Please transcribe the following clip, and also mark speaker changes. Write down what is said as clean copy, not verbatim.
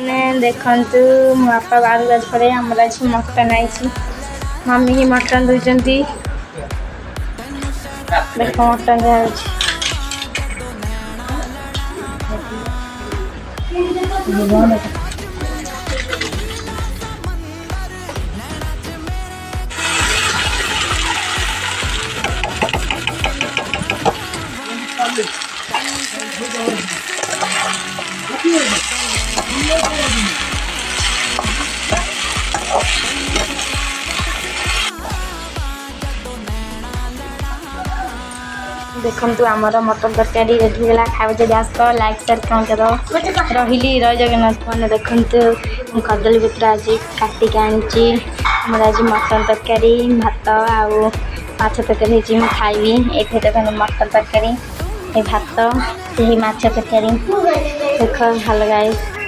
Speaker 1: ने देखंतु मो बापा बाहर गज पड़े आमर आज मटन आई मम्मी ही मटन दूसरी देख मटन जाऊँगी देखंतु आमर मटन तरकारी रेडी है खावे जब आस लाइक शेयर कमेंट कर रही रही जगन्नाथ मैंने देखंतु कदली पत्र आज काटिक आनी आज मटन तरकारी भात आउ माछ तरकारी मुझे खाइबी ये देखो मटन तरकारी भात माछ तरकारी देख भल गाइस।